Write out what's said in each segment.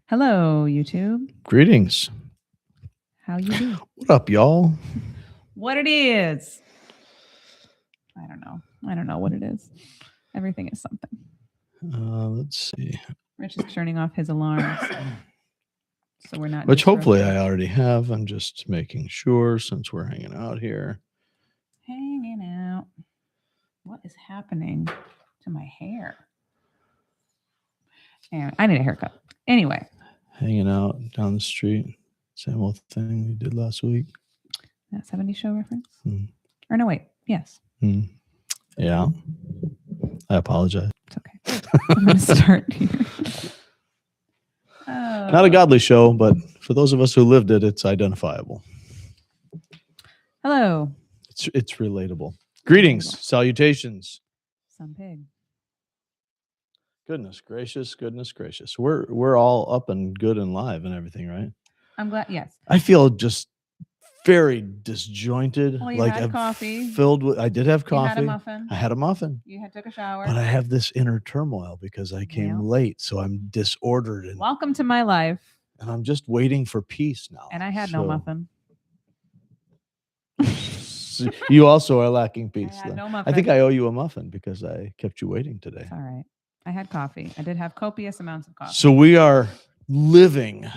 Hello, YouTube. Greetings. How you do? What up, y'all? What it is? I don't know. I don't know what it is. Everything is something. Let's see. Rich is turning off his alarms, so we're not. Which hopefully disrupted. I already have. I'm just making sure since we're hanging out here. Hanging out. What is happening to my hair? Anyway, I need a haircut. Anyway, Hanging out down the street. Same old thing we did last week. that 70s show reference? Hmm. Or no, wait. Yes. Yeah. I apologize. It's okay. I'm going to start here. Not a godly show, but for those of us who lived it, it's identifiable. Hello. It's relatable. Greetings, salutations. Some pig. Goodness gracious. We're all up and good and live and everything, right? I'm glad. Yes. I feel just very disjointed. Well, you like had I'm coffee. filled with. I did have coffee. You had a muffin. I had a muffin. You had took a shower. But I have this inner turmoil because I came late, so I'm disordered. And welcome to my life. And I'm just waiting for peace now. And I had no muffin. You also are lacking peace. I had no muffin. I think I owe you a muffin because I kept you waiting today. It's all right. I had coffee. I did have copious amounts of coffee. So we are living.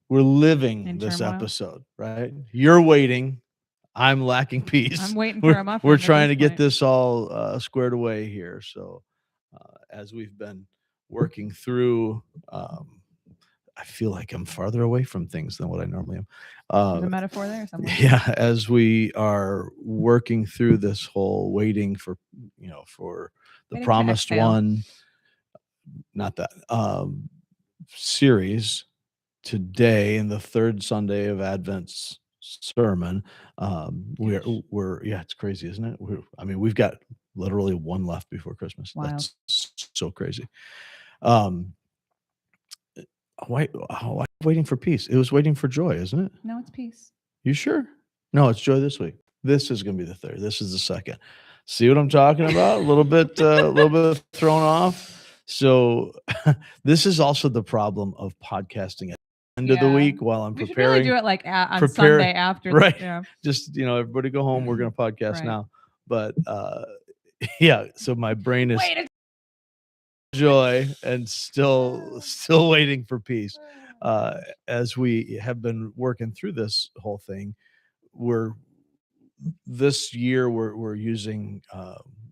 We're living in this turmoil? episode, right? You're waiting. I'm lacking peace. I'm waiting for a muffin. We're trying to get this all squared away here. So as we've been working through, I feel like I'm farther away from things than what I normally am. There's a metaphor there somewhere. Yeah, as we are working through this whole waiting for, for the promised one, not that series today in the third Sunday of Advent's sermon. We're it's crazy, isn't it? We've got literally one left before Christmas. Wild. That's so crazy. Why waiting for peace? It was waiting for joy, isn't it? No, it's peace. You sure? No, it's joy this week. This is going to be the third. This is the second. See what I'm talking about? A little bit thrown off. So this is also the problem of podcasting at the end of the week while I'm preparing. We should really do it like on Sunday after. Right. Just, everybody go home. We're going to podcast now. But so my brain is joy and still waiting for peace. As we have been working through this whole thing, this year we're using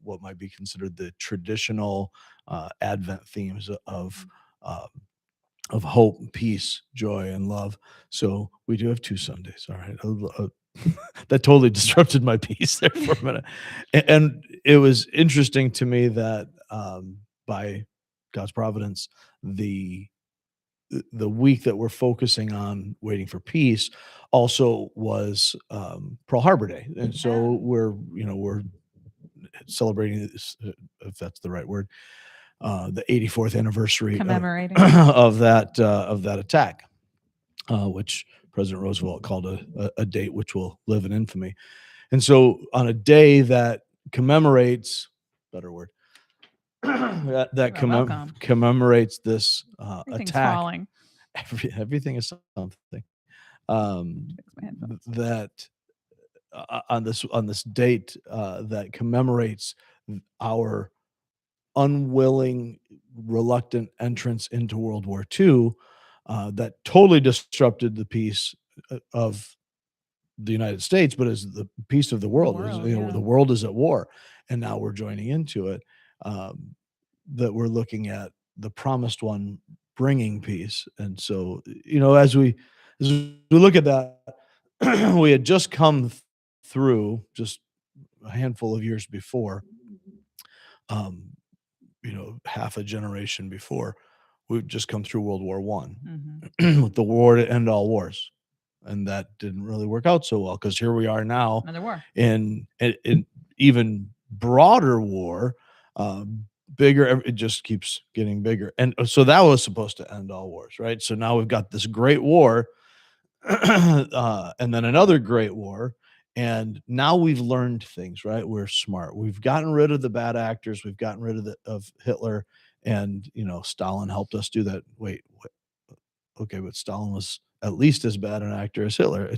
what might be considered the traditional Advent themes of hope, peace, joy, and love. So we do have 2 Sundays. All right. That totally disrupted my peace there for a minute. And it was interesting to me that by God's providence, the week that we're focusing on waiting for peace also was Pearl Harbor Day. And so we're celebrating this, if that's the right word, the 84th anniversary commemorating of that attack, which President Roosevelt called a date which will live in infamy. And so on a day that commemorates, better word, that commemorates this attack. Falling. Everything is something. That on this date that commemorates our unwilling, reluctant entrance into World War II, that totally disrupted the peace of the United States, but as the peace of the world. The world is at war, and now we're joining into it. That we're looking at the promised one bringing peace. And so, as we look at that, we had just come through just a handful of years before, half a generation before, we've just come through World War I, with the war to end all wars. And that didn't really work out so well, because here we are now in even broader war, bigger. It just keeps getting bigger. And so that was supposed to end all wars, right? So now we've got this great war, and then another great war. And now we've learned things, right? We're smart. We've gotten rid of the bad actors. We've gotten rid of Hitler, and Stalin helped us do that. Wait, okay, but Stalin was at least as bad an actor as Hitler.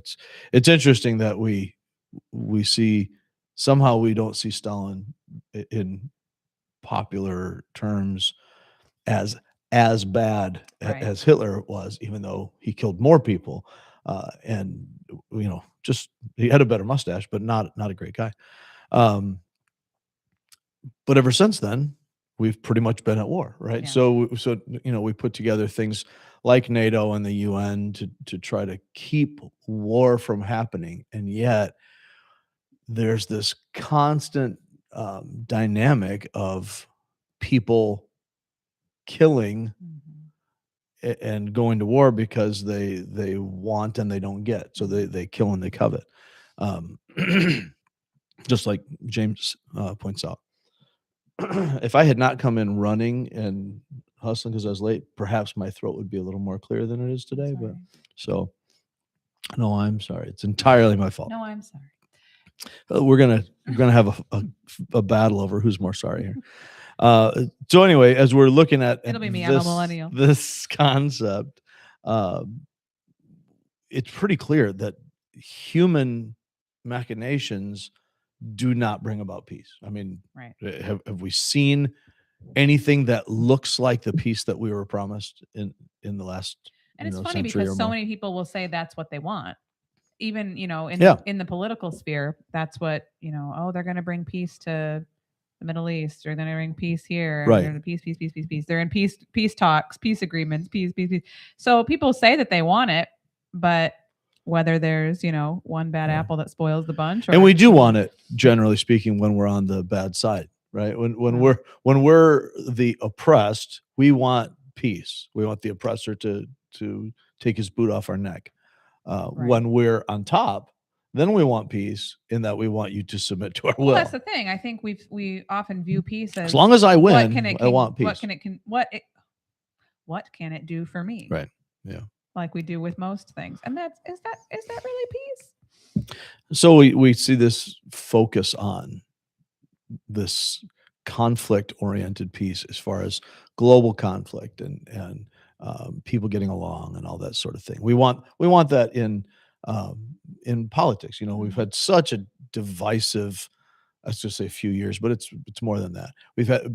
It's interesting that we see, somehow we don't see Stalin in popular terms as bad Right. as Hitler was, even though he killed more people, and just he had a better mustache, but not a great guy. Um, but ever since then, we've pretty much been at war, right? Yeah. So we put together things like NATO and the UN to try to keep war from happening, and yet there's this constant dynamic of people killing and going to war because they want and they don't get, so they kill and they covet. Um, just like James points out. If I had not come in running and hustling because I was late, perhaps my throat would be a little more clear than it is today. But Sorry. no, I'm sorry. It's entirely my fault. No, I'm sorry. We're gonna have a battle over who's more sorry here. So anyway, as we're looking at It'll be me. I'm a millennial. this concept, it's pretty clear that human machinations do not bring about peace. I mean, Right. have we seen anything that looks like the peace that we were promised in the last And it's funny century because or so more? many people will say that's what they want. Even, Yeah. in the political sphere, that's what, oh, they're going to bring peace to the Middle East, or they're going to bring peace here. Right. They're in peace. They're in peace talks, peace agreements, peace. So people say that they want it, but whether there's, one bad Yeah. apple that spoils the bunch, And we do want it, generally speaking, when we're on the bad side, right? When Yeah. we're the oppressed, we want peace. We want the oppressor to take his boot off our neck. Right. When we're on top, then we want peace, in that we want you to submit to our will. Well, that's the thing. I think we often view peace as long as I win, I want peace. What can it do for me? Right. Yeah. Like we do with most things. And is that really peace? So we see this focus on this conflict-oriented peace, as far as global conflict and people getting along and all that sort of thing. We want that in politics. We've had such a divisive, let's just say, a few years, but it's more than that.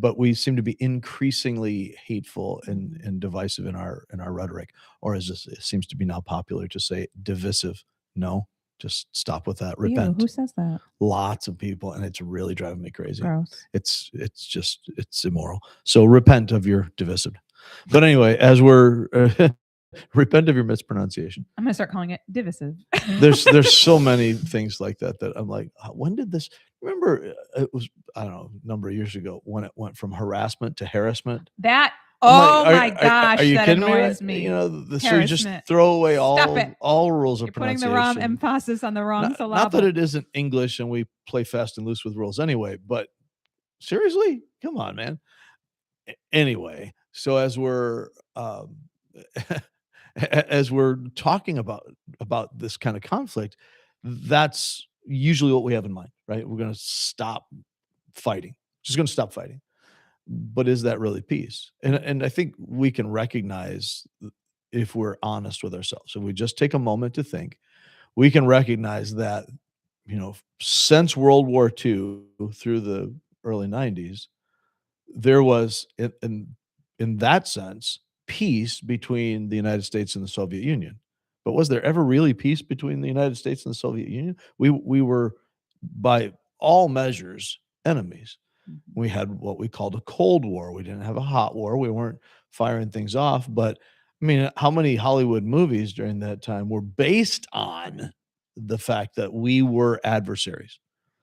But we seem to be increasingly hateful and divisive in our rhetoric, or as it seems to be now popular to say, divisive. No, just stop with that. Repent. Ew, who says that? Lots of people, and it's really driving me crazy. Gross. It's immoral. So repent of your divisive. But anyway, as we're repent of your mispronunciation. I'm gonna start calling it divisive. There's so many things like that I'm like, when did this? Remember, it was, I don't know, a number of years ago, when it went from harassment to harassment. That I'm like, my gosh, are you that kidding annoys me? me. So you just throw away all rules You're of putting pronunciation. the wrong emphasis on the wrong syllable. Not that it isn't English and we play fast and loose with rules anyway, but seriously, come on, man. Anyway, so as we're talking about this kind of conflict, that's usually what we have in mind, right? We're going to stop fighting. Just going to stop fighting. But is that really peace? And I think we can recognize, if we're honest with ourselves, if we just take a moment to think, we can recognize that, since World War II through the early 90s, there was, in that sense, peace between the United States and the Soviet Union. But was there ever really peace between the United States and the Soviet Union? We were, by all measures, enemies. We had what we called a Cold War. We didn't have a hot war. We weren't firing things off. But I mean, how many Hollywood movies during that time were based on the fact that we were adversaries?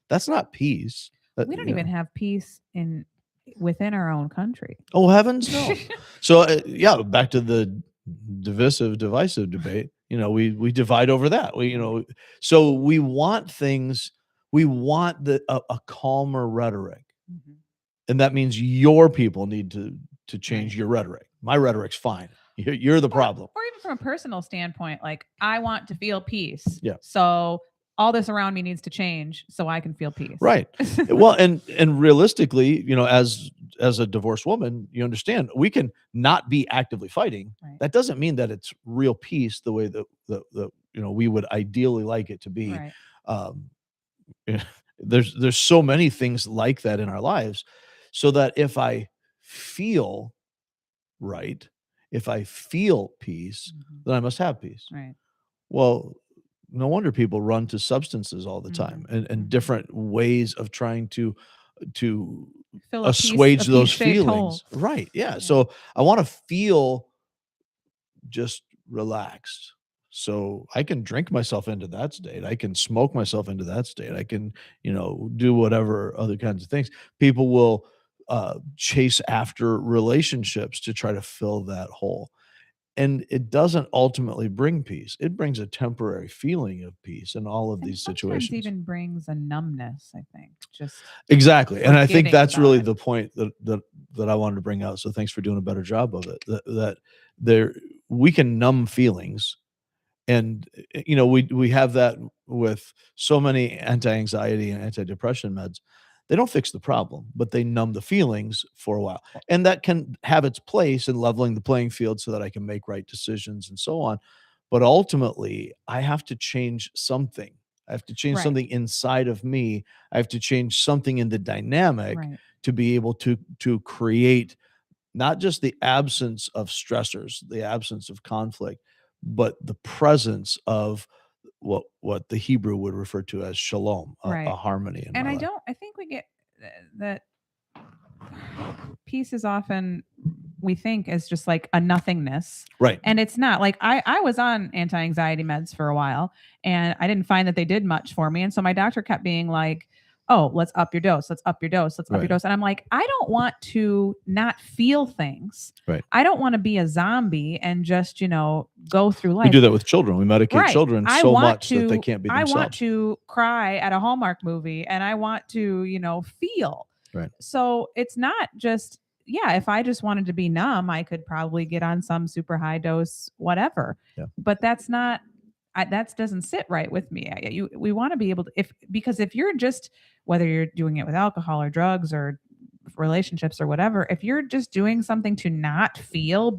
That's not peace. We don't even have peace within our own country. Oh, heavens no. So back to the divisive debate. We divide over that. So we want things. We want a calmer rhetoric. And that means your people need to change your rhetoric. My rhetoric's fine. You're the problem. Or even from a personal standpoint, like, I want to feel peace. Yeah. So all this around me needs to change so I can feel peace. Right. Well, and realistically, as as a divorced woman, you understand we can not be actively fighting. Right. That doesn't mean that it's real peace the way that we would ideally like it to be. Right. Um, there's so many things like that in our lives, so that if I feel right, if I feel peace, Mhm. then I must have peace. Right. Well, no wonder people run to substances all the time, Mhm. and Mhm. different ways of trying to Fill a assuage those peace-shaped feelings. hole. Right. Yeah. Yeah. So I want to feel just relaxed. So I can drink myself into that state. I can smoke myself into that state. I can, do whatever other kinds of things. People will chase after relationships to try to fill that hole. And it doesn't ultimately bring peace. It brings a temporary feeling of peace in all of And these sometimes situations. even brings a numbness, I think. Just Exactly. And I think forgetting that's about really it. the point that I wanted to bring out. So thanks for doing a better job of it. That there we can numb feelings, and we have that with so many anti-anxiety and antidepressant meds. They don't fix the problem, but they numb the feelings for a while. And that can have its place in leveling the playing field so that I can make right decisions and so on. But ultimately, I have to change something. I have to change Right. something inside of me. I have to change something in the dynamic Right. to be able to create not just the absence of stressors, the absence of conflict, but the presence of what the Hebrew would refer to as shalom, a Right. harmony in And my life. I think we get that peace is often we think is just like a nothingness, Right. and it's not. Like I was on anti-anxiety meds for a while, and I didn't find that they did much for me, and so my doctor kept being like, oh, let's up your dose, let's up your dose, let's up your Right. dose. And I'm like, I don't want to not feel things. Right. I don't want to be a zombie and just go through We life. do that with children. We medicate Right. children I so want much that they can't be I want themselves. to cry at a Hallmark movie, and I want to, feel. Right. So it's not just, yeah, if I just wanted to be numb, I could probably get on some super high dose, whatever. Yeah. But that's not, that doesn't sit right with me. We want to be able to, because if you're just, whether you're doing it with alcohol or drugs or relationships or whatever, if you're just doing something to not feel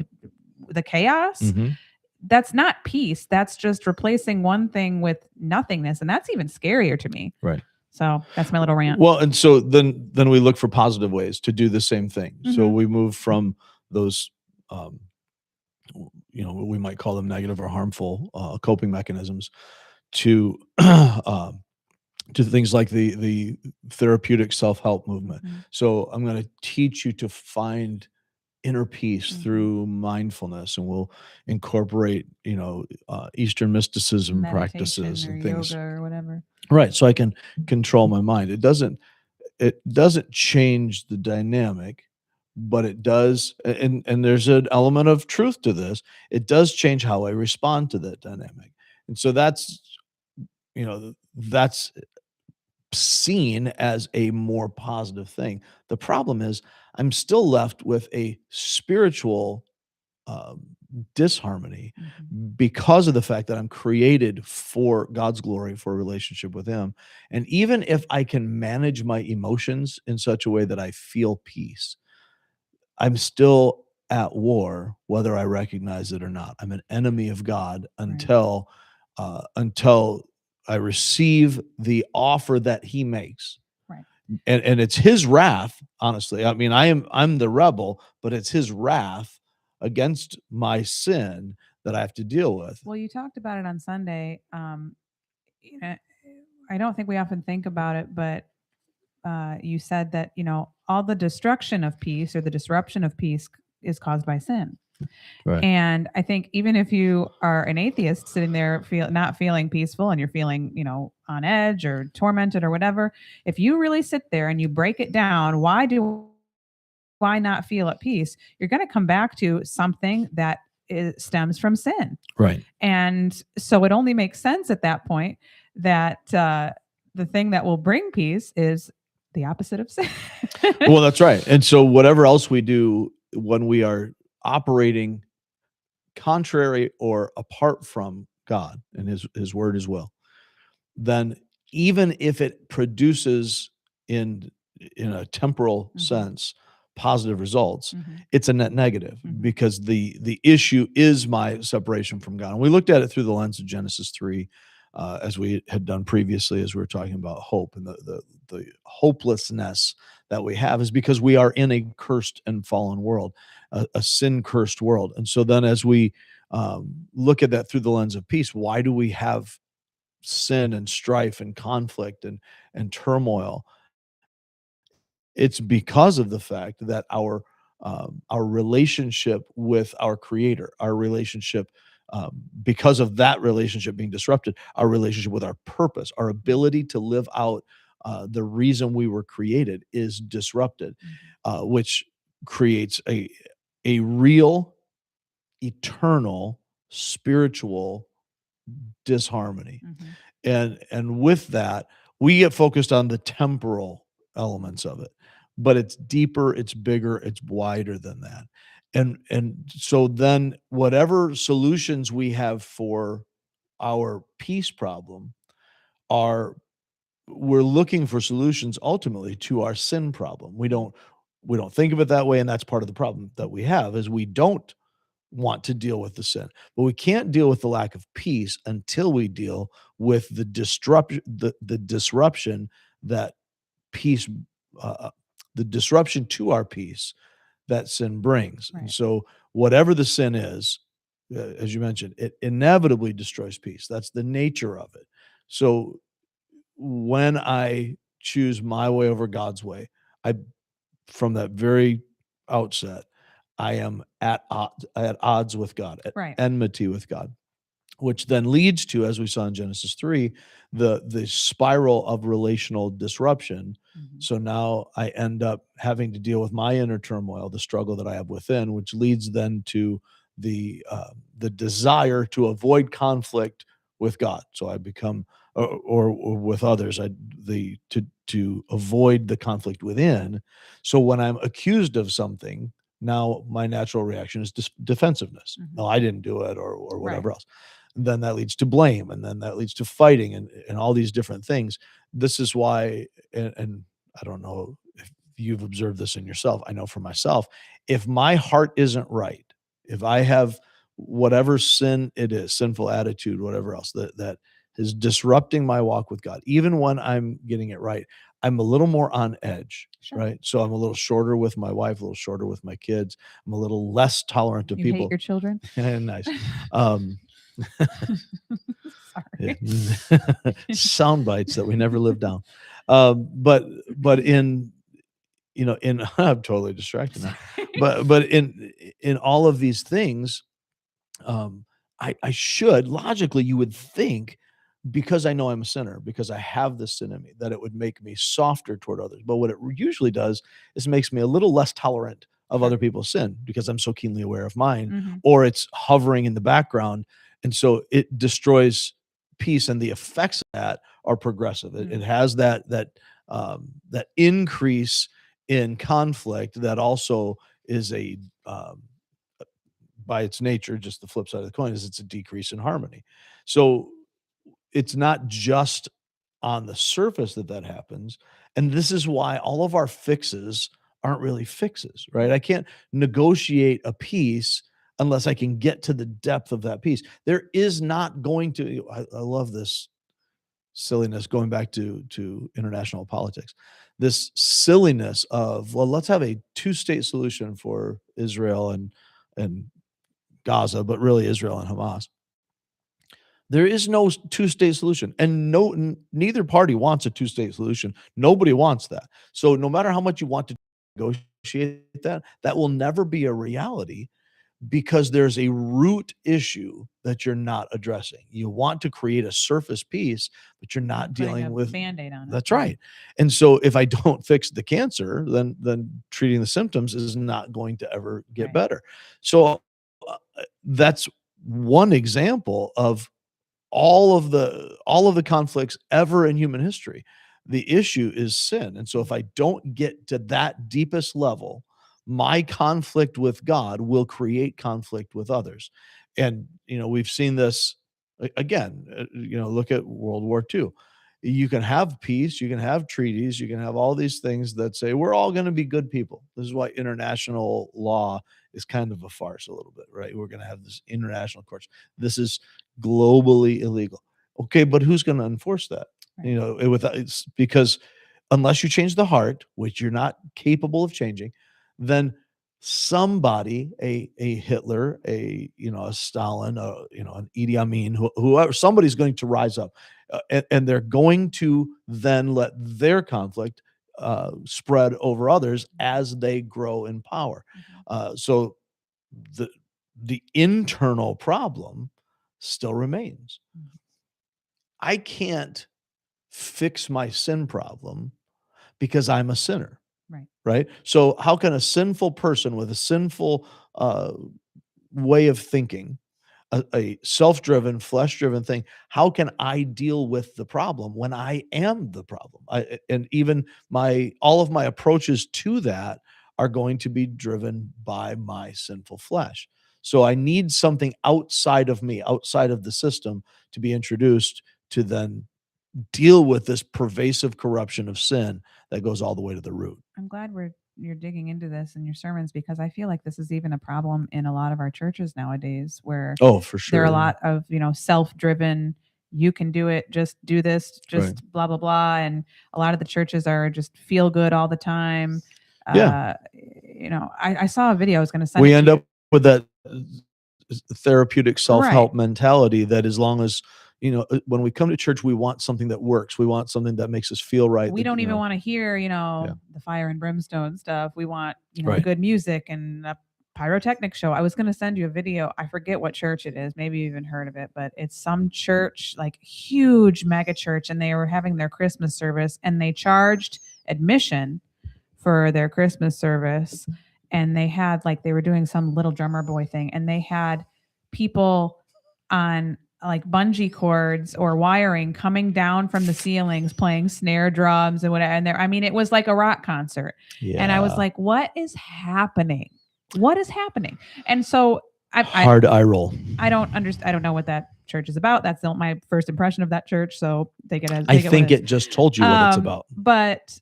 the chaos, Mhm. that's not peace. That's just replacing one thing with nothingness. And that's even scarier to me. Right. So that's my little rant. Well, and so then we look for positive ways to do the same thing. So Mhm. we move from those, we might call them negative or harmful coping mechanisms to to things like the therapeutic self-help movement. Mhm. So I'm going to teach you to find inner peace Mhm. through mindfulness, and we'll incorporate Eastern mysticism Meditation practices or and things. yoga or whatever. Right, so I can control my mind. It doesn't change the dynamic, but it does, and there's an element of truth to this. It does change how I respond to that dynamic. And so that's seen as a more positive thing. The problem is I'm still left with a spiritual um, disharmony Mhm. because of the fact that I'm created for God's glory, for a relationship with Him. And even if I can manage my emotions in such a way that I feel peace, I'm still at war, whether I recognize it or not. I'm an enemy of God Right. until I receive the offer that He makes. Right. And it's His wrath, honestly. I mean, I'm the rebel, but it's His wrath against my sin that I have to deal with. Well, you talked about it on Sunday. You know, I don't think we often think about it, but you said that all the destruction of peace or the disruption of peace is caused by sin. Right. And I think even if you are an atheist sitting there not feeling peaceful and you're feeling, on edge or tormented or whatever, if you really sit there and you break it down, why not feel at peace? You're going to come back to something that stems from sin. Right. And so it only makes sense at that point that the thing that will bring peace is the opposite of sin. Well, that's right. And so whatever else we do when we are operating contrary or apart from God and his word as well, then even if it produces in a temporal Mhm. sense positive results, Mhm. it's a net negative Mhm. because the issue is my separation from God. And we looked at it through the lens of Genesis 3, as we had done previously, as we were talking about hope, and the hopelessness that we have is because we are in a cursed and fallen world, a sin cursed world. And so then as we look at that through the lens of peace, why do we have sin and strife and conflict and turmoil? It's because of the fact that our relationship with our Creator, our relationship, because of that relationship being disrupted, our relationship with our purpose, our ability to live out the reason we were created is disrupted, Mhm. which creates a real, eternal, spiritual disharmony. Mhm. And with that, we get focused on the temporal elements of it, but it's deeper, it's bigger, it's wider than that. And so then whatever solutions we have for our peace problem are, we're looking for solutions ultimately to our sin problem. We don't think of it that way, and that's part of the problem that we have is we don't want to deal with the sin. But we can't deal with the lack of peace until we deal with the disruption that peace the disruption to our peace that sin brings. And Right. so whatever the sin is, as you mentioned, it inevitably destroys peace. That's the nature of it. So when I choose my way over God's way, I from that very outset, I am at odds with God, at Right. enmity with God, which then leads to, as we saw in Genesis 3, the spiral of relational disruption. Mhm. So now I end up having to deal with my inner turmoil, the struggle that I have within, which leads then to the desire to avoid conflict with God. So I become or with others, I the to avoid the conflict within. So when I'm accused of something, now my natural reaction is defensiveness. Mhm. No, I didn't do it, or Right. whatever else. Then that leads to blame, and then that leads to fighting, and all these different things. This is why, and I don't know if you've observed this in yourself. I know for myself, if my heart isn't right, if I have whatever sin it is, sinful attitude, whatever else that is disrupting my walk with God, even when I'm getting it right, I'm a little more on edge, Sure. right? So I'm a little shorter with my wife, a little shorter with my kids. I'm a little less tolerant of You hate people. your children? Nice. Um, yeah. Sorry. Sound bites that we never live down. But in in I'm totally distracted now. Sorry. But in all of these things, I should logically, you would think, because I know I'm a sinner, because I have this sin in me, that it would make me softer toward others. But what it usually does is makes me a little less tolerant of Sure. other people's sin because I'm so keenly aware of mine, Mhm. or it's hovering in the background. And so it destroys peace, and the effects of that are progressive. It Mm. has that increase in conflict that also is by its nature, just the flip side of the coin is it's a decrease in harmony. So it's not just on the surface that happens. And this is why all of our fixes aren't really fixes, right? I can't negotiate a peace unless I can get to the depth of that peace. There is not going to, I love this silliness going back to international politics. This silliness of, well, let's have a two-state solution for Israel and Gaza, but really Israel and Hamas. There is no two-state solution, and neither party wants a two-state solution. Nobody wants that. So no matter how much you want to negotiate that, that will never be a reality because there's a root issue that you're not addressing. You want to create a surface peace, but you're not Putting dealing a with. Band-Aid on it. That's right. And so if I don't fix the cancer, then treating the symptoms is not going to ever get Right. better. So that's one example of all of the conflicts ever in human history. The issue is sin. And so if I don't get to that deepest level, my conflict with God will create conflict with others. And we've seen this again, look at World War II. You can have peace, you can have treaties, you can have all these things that say we're all going to be good people. This is why international law is kind of a farce a little bit, right? We're going to have this international courts. This is globally illegal. Okay, but who's going to enforce that? Right. You know, it's because unless you change the heart, which you're not capable of changing, then somebody, a Hitler, a Stalin, an Idi Amin, whoever, somebody's going to rise up, and they're going to then let their conflict spread over others as they grow in power. So the internal problem still remains. I can't fix my sin problem because I'm a sinner. Right. So how can a sinful person with a sinful way of thinking, a self-driven, flesh-driven thing, how can I deal with the problem when I am the problem? And even all of my approaches to that are going to be driven by my sinful flesh. So I need something outside of me, outside of the system, to be introduced to then deal with this pervasive corruption of sin that goes all the way to the root. I'm glad you're digging into this in your sermons, because I feel like this is even a problem in a lot of our churches nowadays, where Oh, for there are a sure. lot of, self-driven, you can do it, just do this, just blah blah blah, and a lot of the churches are just feel good all the time. Yeah. I saw a video. I was going to send We it to end you. up with that therapeutic self-help Right. mentality that as long as, when we come to church, we want something that works. We want something that makes us feel right. We that, don't even want to hear, the fire and brimstone stuff. We want, Right. good music and a pyrotechnic show. I was going to send you a video. I forget what church it is. Maybe you even heard of it, but it's some church, like huge mega church, and they were having their Christmas service, and they charged admission for their Christmas service. And they had, like, they were doing some Little Drummer Boy thing, and they had people on like bungee cords or wiring coming down from the ceilings playing snare drums and whatever. And I mean, it was like a rock concert. Yeah. And I was like, what is happening? What is happening? And so hard eye roll. I don't understand. I don't know what that church is about. That's not my first impression of that church. So take it as I think it just told you what it's about. But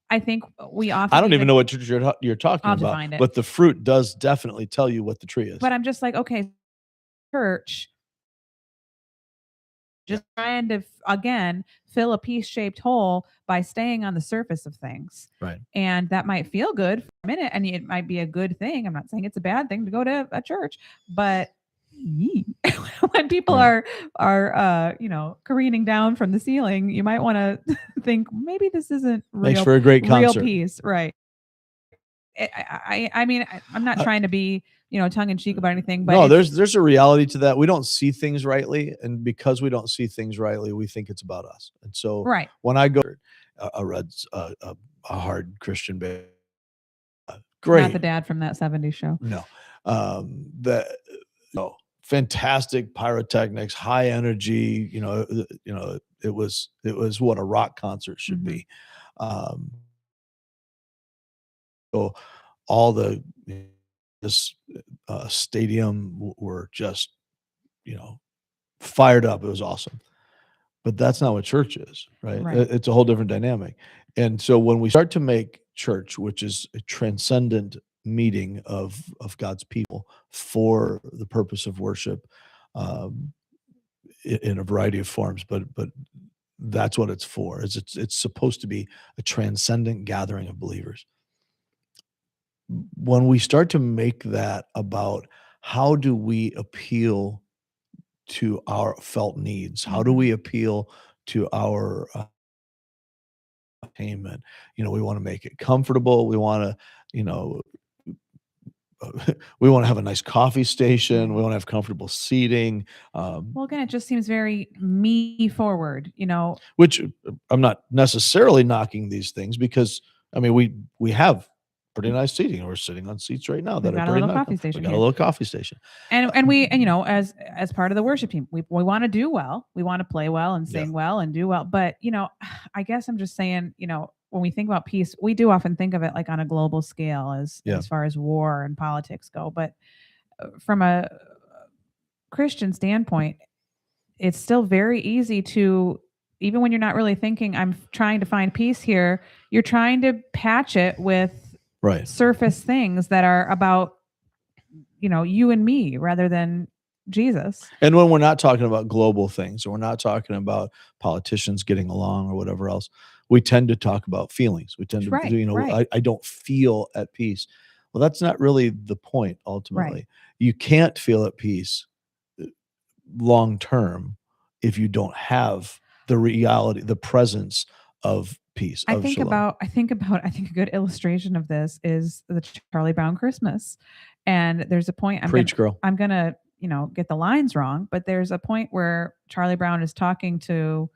I think we often, I don't even know what church you're talking I'll have to about, find it. but the fruit does definitely tell you what the tree is. But I'm just like, okay, church just trying to again fill a piece-shaped hole by staying on the surface of things. Right. And that might feel good for a minute, and it might be a good thing. I'm not saying it's a bad thing to go to a church, but when people are careening down from the ceiling, you might want to think maybe this isn't Makes for a great concert. Real peace, right? I mean, I'm not trying to be tongue in cheek about anything, but no, there's a reality to that. We don't see things rightly, and because we don't see things rightly, we think it's about us. And so, right. when I go a hard Christian band, great, not the dad from that '70s show. No, fantastic pyrotechnics, high energy. It was what a rock concert should be. So all this stadium were just, fired up. It was awesome. But that's not what church is, right? It's a whole different dynamic. And so when we start to make church, which is a transcendent meeting of God's people for the purpose of worship, in a variety of forms, but that's what it's for. It's supposed to be a transcendent gathering of believers. When we start to make that about how do we appeal to our felt needs, how do we appeal to our payment? We want to make it comfortable. We want to, we want to have a nice coffee station. We want to have comfortable seating. Well, again, it just seems very me forward, Which I'm not necessarily knocking these things, because I mean we have pretty nice seating. We're sitting on seats right now that are pretty nice. Coffee station. We got a little coffee station, and we as part of the worship team, we want to do well. We want to play well and sing well and do well. But I guess I'm just saying, when we think about peace, we do often think of it like on a global scale as far as war and politics go. But from a Christian standpoint, it's still very easy to even when you're not really thinking, I'm trying to find peace here, you're trying to patch it with Right. surface things that are about, you and me rather than Jesus. And when we're not talking about global things, or we're not talking about politicians getting along or whatever else, we tend to talk about feelings. We tend to, Right, right. I don't feel at peace. Well, that's not really the point ultimately. You can't feel at peace long term if you don't have the reality, the presence of peace, I of think shalom. I think a good illustration of this is the Charlie Brown Christmas. And there's a point Preach, girl. I'm gonna, get the lines wrong, but there's a point where Charlie Brown is talking to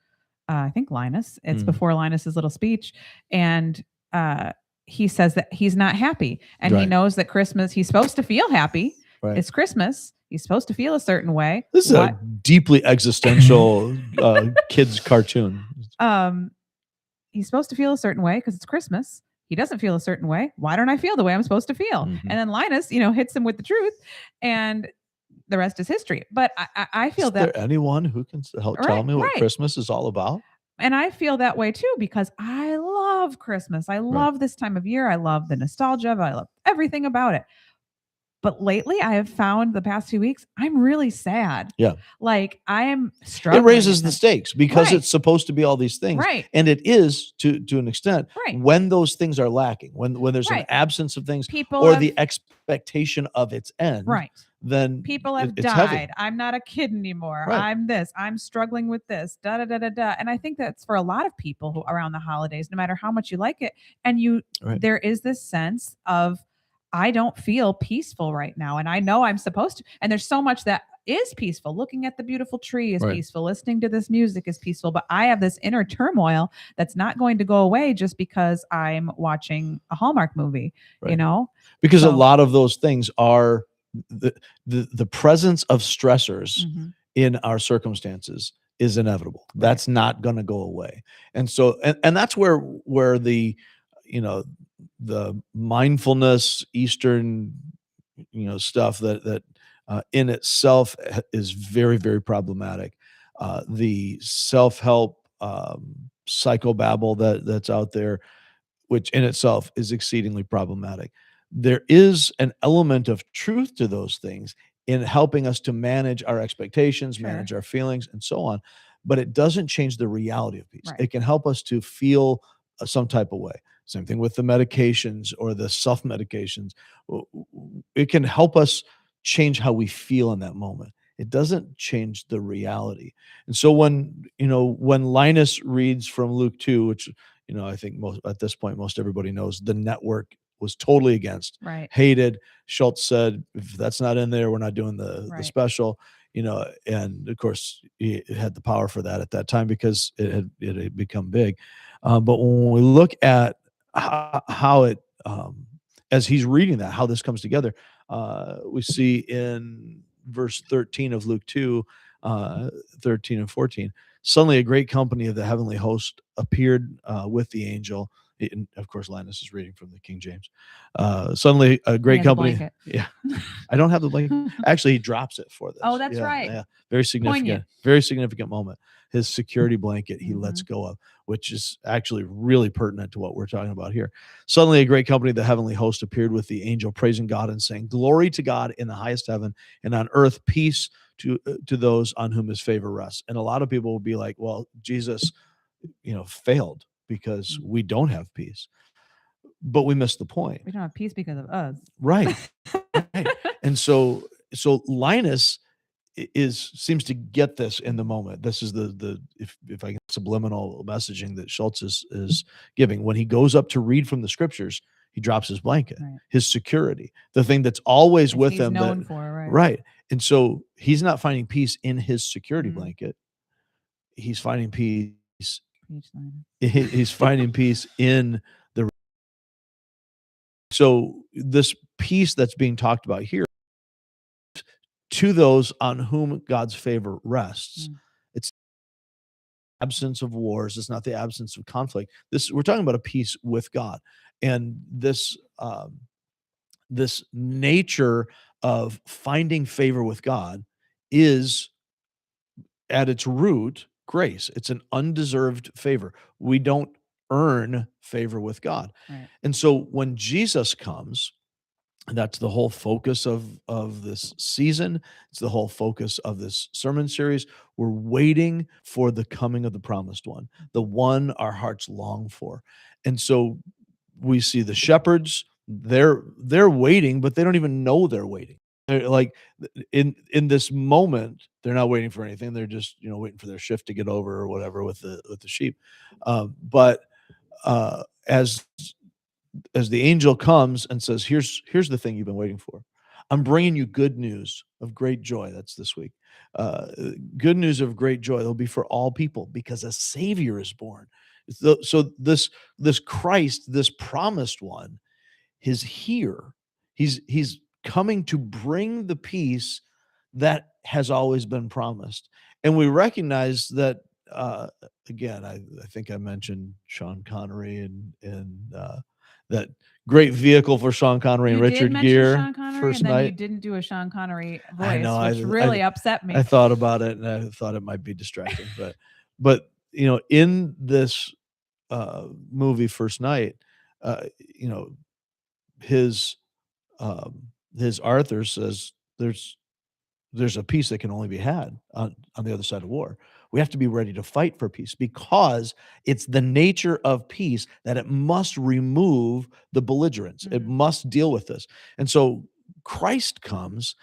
I think Linus. It's before Linus's little speech. And he says that he's not happy. And he Right. knows that Christmas, he's supposed to feel happy. Right. It's Christmas. He's supposed to feel a certain way. This is a deeply existential kids cartoon. He's supposed to feel a certain way because it's Christmas. He doesn't feel a certain way. Why don't I feel the way I'm supposed to feel? And then Linus, hits him with the truth, and the rest is history. But I feel Is that there anyone who can help tell me what Christmas is all about? And I feel that way too, because I love Christmas. I love this time of year. I love the nostalgia of it. I love everything about it. But lately, I have found the past 2 weeks, I'm really sad. Yeah. Like, I am struggling. It raises the stakes because Right. it's supposed to be all these things. Right. And it is to an extent Right. when those things are lacking, when there's an Right. absence of things People or have- the expectation of its end, Right. then People have it's heavy. died. I'm not a kid anymore. Right. I'm this. I'm struggling with this. Da da da da da. And I think that's for a lot of people who around the holidays, no matter how much you like it. And Right. there is this sense of, I don't feel peaceful right now. And I know I'm supposed to. And there's so much that is peaceful. Looking at the beautiful tree is Right. peaceful. Listening to this music is peaceful. But I have this inner turmoil that's not going to go away just because I'm watching a Hallmark movie, Right. So- Because a lot of those things are the presence of stressors Mhm. in our circumstances is inevitable. That's not going to go away. And so, and that's where the, the mindfulness Eastern, stuff that in itself is very, very problematic. The self-help psychobabble that's out there, which in itself is exceedingly problematic. There is an element of truth to those things in helping us to manage our expectations, Sure. manage our feelings, and so on. But it doesn't change the reality of peace. Right. It can help us to feel some type of way. Same thing with the medications or the self-medications. It can help us change how we feel in that moment. It doesn't change the reality. And so when Linus reads from Luke 2, which I think at this point most everybody knows, the network was totally against, Right. hated. Schultz said, if that's not in there, we're not doing the Right. special, and of course he had the power for that at that time because it had become big. But when we look at how it, as he's reading that, how this comes together, we see in verse 13 of Luke 2, 13 and 14, suddenly a great company of the heavenly host appeared with the angel. And of course, Linus is reading from the King James. Suddenly a great company. Blanket. Yeah. I don't have the blanket. Actually, he drops it for this. Oh, that's Yeah, right. Yeah. Very significant. Poignant. Very significant moment. His security blanket he lets Mm-hmm. go of, which is actually really pertinent to what we're talking about here. Suddenly a great company, the heavenly host, appeared with the angel, praising God and saying, "Glory to God in the highest heaven, and on earth peace to those on whom his favor rests." And a lot of people will be like, well, Jesus, failed because we don't have peace. But we missed the point. We don't have peace because of us. Right. Right. And so Linus seems to get this in the moment. This is the if I can, subliminal messaging that Schultz is giving. When he goes up to read from the scriptures, he drops his blanket, Right. his security, the thing that's always with He's him. known for, right? Right. And so he's not finding peace in his security Mhm. blanket. He's finding peace. Preach, Linus. He's finding peace in the. So this peace that's being talked about here, to those on whom God's favor rests, it's absence of wars. It's not the absence of conflict. We're talking about a peace with God, and this this nature of finding favor with God is at its root grace. It's an undeserved favor. We don't earn favor with God. Right. And so when Jesus comes, and that's the whole focus of this season. It's the whole focus of this sermon series. We're waiting for the coming of the promised one, the one our hearts long for. And so we see the shepherds, they're waiting, but they don't even know they're waiting. They're like in this moment, they're not waiting for anything. They're just, waiting for their shift to get over or whatever with the sheep. But as the angel comes and says, here's the thing you've been waiting for. I'm bringing you good news of great joy. That's this week. uh, Good news of great joy. It'll be for all people because a savior is born. So this Christ, this promised one, is here. He's coming to bring the peace that has always been promised. And we recognize that, again, I think I mentioned Sean Connery and that great vehicle for Sean Connery and You did Richard mention Gere Sean Connery, first and then you night. didn't do a Sean Connery I voice, know, which really upset me. I thought about it and I thought it might be distracting, but in this movie First Night, you know, his his Arthur says there's a peace that can only be had on the other side of war. We have to be ready to fight for peace because it's the nature of peace that it must remove the belligerents. It Mhm. must deal with this. And so Christ comes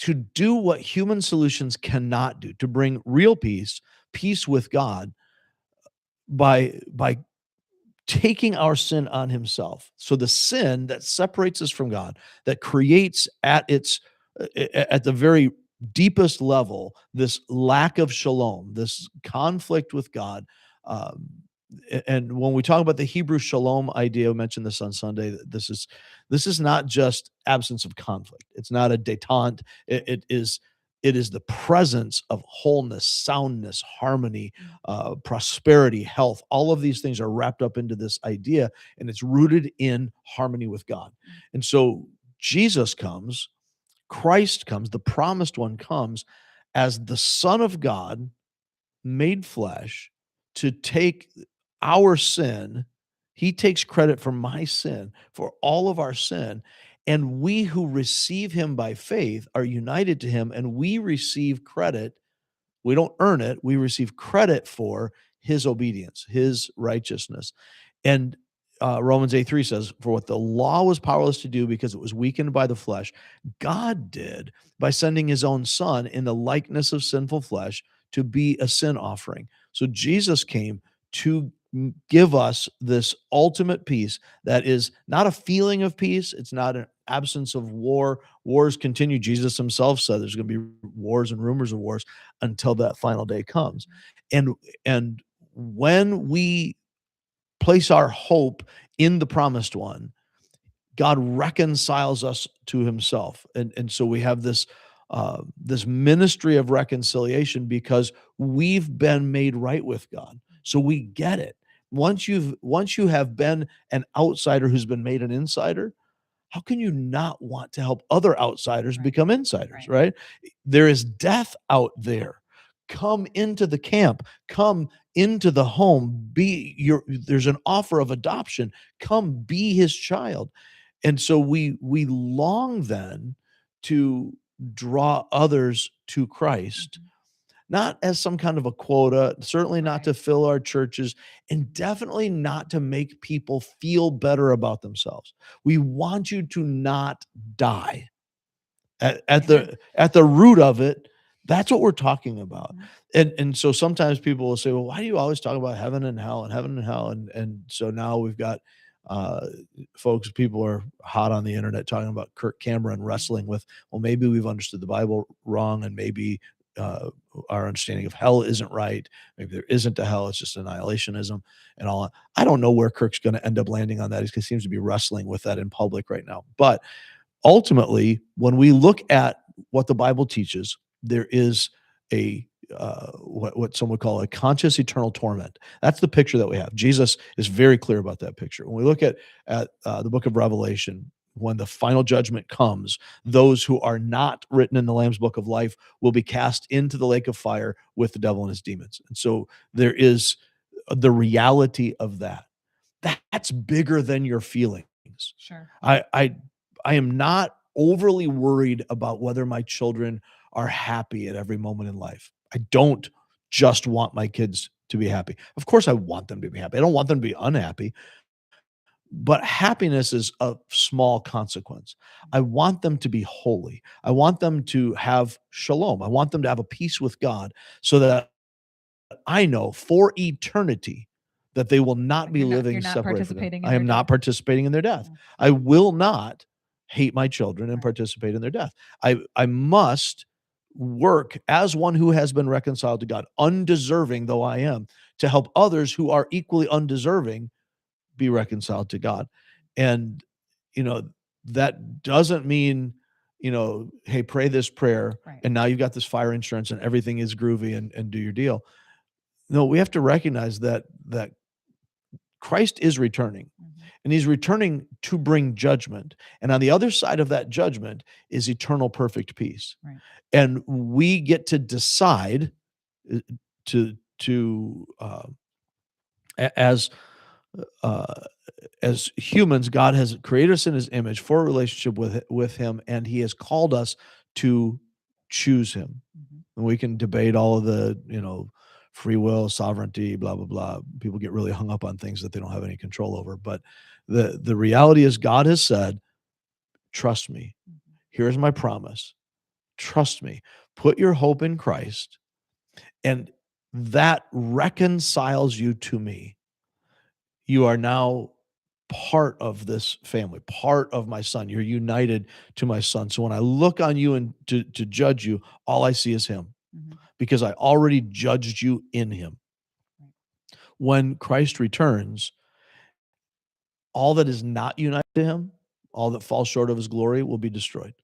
to do what human solutions cannot do, to bring real peace with God by taking our sin on himself. So the sin that separates us from God, that creates at the very deepest level this lack of shalom, this conflict with God. Um, and when we talk about the Hebrew shalom idea, we mentioned this on Sunday. That this is not just absence of conflict. It's not a détente. It is the presence of wholeness, soundness, harmony, prosperity, health. All of these things are wrapped up into this idea, and it's rooted in harmony with God. And so Jesus comes, Christ comes, the promised one comes as the Son of God made flesh to take our sin. He takes credit for my sin, for all of our sin. And we who receive him by faith are united to him, and we receive credit. We don't earn it. We receive credit for his obedience, his righteousness. And Romans 8:3 says, for what the law was powerless to do because it was weakened by the flesh, God did by sending his own son in the likeness of sinful flesh to be a sin offering. So Jesus came to give us this ultimate peace that is not a feeling of peace. It's not an absence of war. Wars continue. Jesus himself said there's going to be wars and rumors of wars until that final day comes. And when we place our hope in the promised one, God reconciles us to himself. And so we have this ministry of reconciliation because we've been made right with God. So we get it. Once you have been an outsider who's been made an insider, how can you not want to help other outsiders Right. become insiders, Right. right? There is death out there. Come into the camp, come into the home, there's an offer of adoption. Come be his child. And so we long then to draw others to Christ, Mhm. not as some kind of a quota, certainly not Right. to fill our churches, and definitely not to make people feel better about themselves. We want you to not die. At Amen. at the root of it, that's what we're talking about. Mhm. And so sometimes people will say, "Well, why do you always talk about heaven and hell and heaven and hell?" And so now we've got uh, people are hot on the internet talking about Kirk Cameron wrestling with, well, maybe we've understood the Bible wrong, and maybe uh, our understanding of hell isn't right. Maybe there isn't a hell; it's just annihilationism and all. I don't know where Kirk's going to end up landing on that. He seems to be wrestling with that in public right now, but ultimately, when we look at what the Bible teaches, there is a what some would call a conscious eternal torment. That's the picture that we have. Jesus is very clear about that picture. When we look at the book of Revelation, when the final judgment comes, those who are not written in the Lamb's book of life will be cast into the lake of fire with the devil and his demons. And so there is the reality of that. That's bigger than your feelings. Sure. I am not overly worried about whether my children are happy at every moment in life. I don't just want my kids to be happy. Of course, I want them to be happy. I don't want them to be unhappy. But happiness is a small consequence. I want them to be holy. I want them to have shalom. I want them to have a peace with God so that I know for eternity that they will not be living you're not separated from participating them. in I am their not death. participating in their death. Yeah. I will not hate my children and Right. participate in their death. I must work as one who has been reconciled to God, undeserving though I am, to help others who are equally undeserving be reconciled to God. And, that doesn't mean, hey, pray this prayer Right. and now you've got this fire insurance and everything is groovy and do your deal. No, we have to recognize that Christ is returning, and he's returning to bring judgment. And on the other side of that judgment is eternal perfect peace. Right. And we get to decide to as as humans, God has created us in his image for a relationship with him, and he has called us to choose him. And we can debate all of the, free will, sovereignty, blah, blah, blah. People get really hung up on things that they don't have any control over. But the reality is God has said, trust me. Here's my promise. Trust me. Put your hope in Christ, and that reconciles you to me. You are now part of this family, part of my son. You're united to my son. So when I look on you and to judge you, all I see is him, because I already judged you in him. When Christ returns, all that is not united to him, all that falls short of his glory, will be destroyed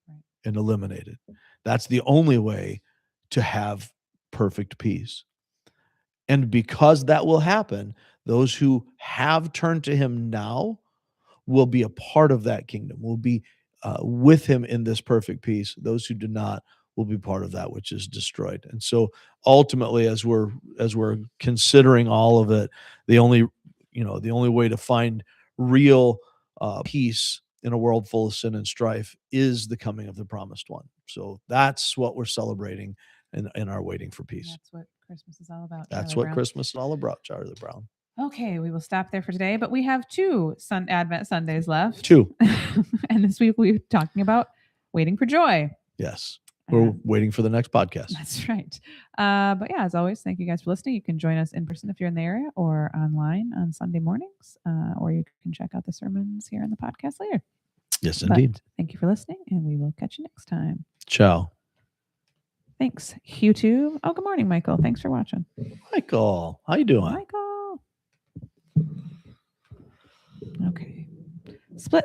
and eliminated. That's the only way to have perfect peace. And because that will happen, those who have turned to him now will be a part of that kingdom, will be with him in this perfect peace. Those who do not will be part of that which is destroyed. And so ultimately, as we're considering all of it, the only way to find real peace in a world full of sin and strife is the coming of the promised one. So that's what we're celebrating in our waiting for peace. That's what Christmas is all about. That's Charlie what Brown. Christmas is all about, Charlie Brown. Okay, we will stop there for today, but we have 2 Advent Sundays left. 2. And this week we're talking about waiting for joy. Yes. We're waiting for the next podcast. That's right. But yeah, as always, thank you guys for listening. You can join us in person if you're in the area, or online on Sunday mornings, or you can check out the sermons here in the podcast later. Yes, indeed. But thank you for listening, and we will catch you next time. Ciao. Thanks, Hugh too. Oh, good morning, Michael. Thanks for watching. Michael, how you doing? Michael.